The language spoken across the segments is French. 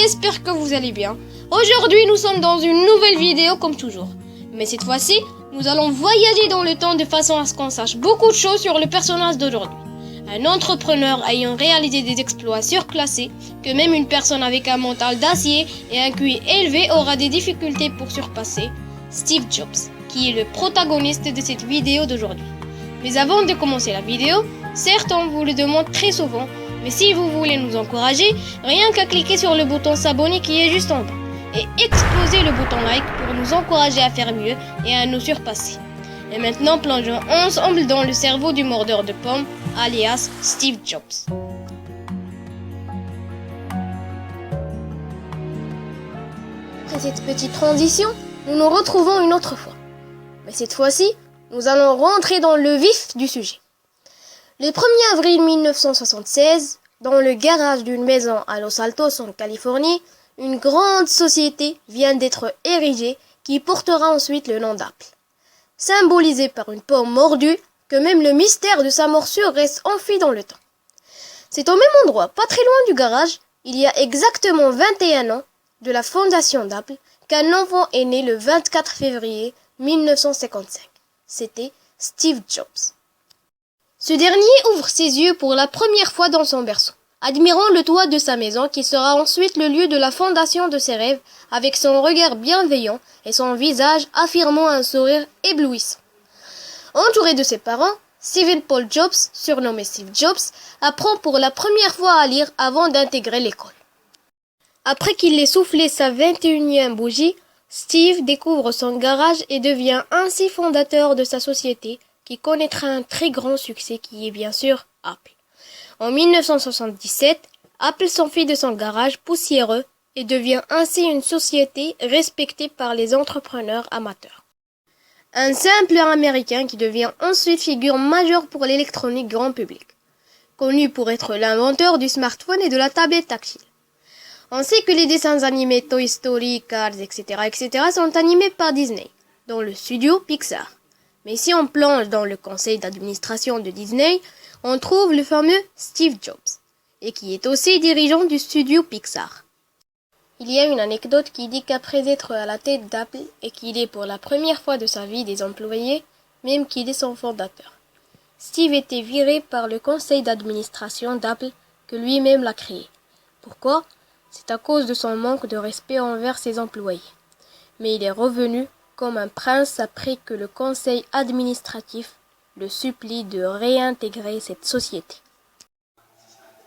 j'espère que vous allez bien. Aujourd'hui, nous sommes dans une nouvelle vidéo comme toujours. Mais cette fois-ci, nous allons voyager dans le temps de façon à ce qu'on sache beaucoup de choses sur le personnage d'aujourd'hui. Un entrepreneur ayant réalisé des exploits surclassés que même une personne avec un mental d'acier et un QI élevé aura des difficultés pour surpasser, Steve Jobs, qui est le protagoniste de cette vidéo d'aujourd'hui. Mais avant de commencer la vidéo, certes on vous le demande très souvent, mais si vous voulez nous encourager, rien qu'à cliquer sur le bouton s'abonner qui est juste en bas et exploser le bouton like pour nous encourager à faire mieux et à nous surpasser. Et maintenant, plongeons ensemble dans le cerveau du mordeur de pommes, alias Steve Jobs. Après cette petite transition, nous nous retrouvons une autre fois. Mais cette fois-ci, nous allons rentrer dans le vif du sujet. Le 1er avril 1976, dans le garage d'une maison à Los Altos en Californie, une grande société vient d'être érigée qui portera ensuite le nom d'Apple. Symbolisé par une pomme mordue, que même le mystère de sa morsure reste enfui dans le temps. C'est au même endroit, pas très loin du garage, il y a exactement 21 ans de la fondation d'Apple, qu'un enfant est né le 24 février 1955. C'était Steve Jobs. Ce dernier ouvre ses yeux pour la première fois dans son berceau, admirant le toit de sa maison qui sera ensuite le lieu de la fondation de ses rêves, avec son regard bienveillant et son visage affirmant un sourire éblouissant. Entouré de ses parents, Stephen Paul Jobs, surnommé Steve Jobs, apprend pour la première fois à lire avant d'intégrer l'école. Après qu'il ait soufflé sa 21e bougie, Steve découvre son garage et devient ainsi fondateur de sa société qui connaîtra un très grand succès qui est bien sûr Apple. En 1977, Apple s'enfuit de son garage poussiéreux et devient ainsi une société respectée par les entrepreneurs amateurs. Un simple américain qui devient ensuite figure majeure pour l'électronique grand public, connu pour être l'inventeur du smartphone et de la tablette tactile. On sait que les dessins animés Toy Story, Cars, etc. sont animés par Disney, dans le studio Pixar. Mais si on plonge dans le conseil d'administration de Disney, on trouve le fameux Steve Jobs, et qui est aussi dirigeant du studio Pixar. Il y a une anecdote qui dit qu'après être à la tête d'Apple et qu'il est pour la première fois de sa vie des employés, même qu'il est son fondateur, Steve était viré par le conseil d'administration d'Apple que lui-même l'a créé. Pourquoi ? C'est à cause de son manque de respect envers ses employés. Mais il est revenu comme un prince après que le conseil administratif le supplie de réintégrer cette société.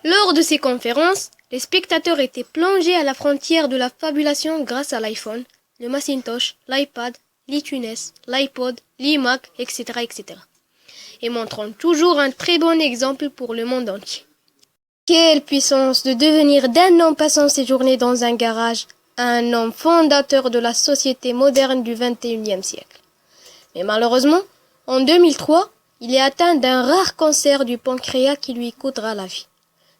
Lors de ces conférences, les spectateurs étaient plongés à la frontière de la fabulation grâce à l'iPhone, le Macintosh, l'iPad, l'iTunes, l'iPod, l'iMac, etc. et montrant toujours un très bon exemple pour le monde entier. Quelle puissance de devenir d'un homme passant ses journées dans un garage à un homme fondateur de la société moderne du XXIe siècle. Mais malheureusement, en 2003, il est atteint d'un rare cancer du pancréas qui lui coûtera la vie.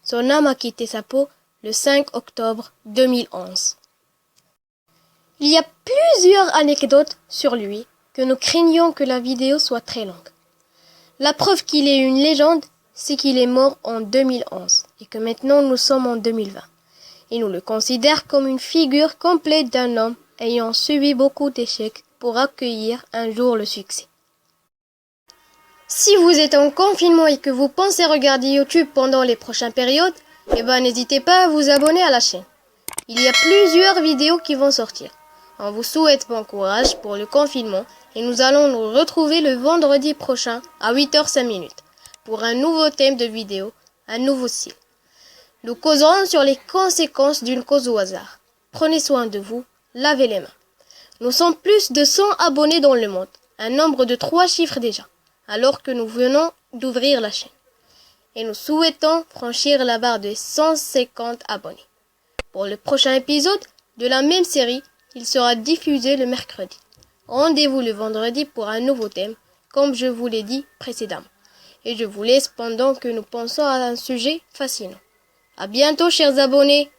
Son âme a quitté sa peau le 5 octobre 2011. Il y a plusieurs anecdotes sur lui que nous craignons que la vidéo soit très longue. La preuve qu'il est une légende, c'est qu'il est mort en 2011 et que maintenant nous sommes en 2020. Et nous le considérons comme une figure complète d'un homme ayant subi beaucoup d'échecs pour accueillir un jour le succès. Si vous êtes en confinement et que vous pensez regarder YouTube pendant les prochaines périodes, n'hésitez pas à vous abonner à la chaîne. Il y a plusieurs vidéos qui vont sortir. On vous souhaite bon courage pour le confinement et nous allons nous retrouver le vendredi prochain à 8h05 pour un nouveau thème de vidéo, un nouveau style. Nous causerons sur les conséquences d'une cause au hasard. Prenez soin de vous, lavez les mains. Nous sommes plus de 100 abonnés dans le monde, un nombre de 3 chiffres déjà, alors que nous venons d'ouvrir la chaîne. Et nous souhaitons franchir la barre de 150 abonnés. Pour le prochain épisode de la même série, il sera diffusé le mercredi. Rendez-vous le vendredi pour un nouveau thème, comme je vous l'ai dit précédemment. Et je vous laisse pendant que nous pensons à un sujet fascinant. À bientôt, chers abonnés.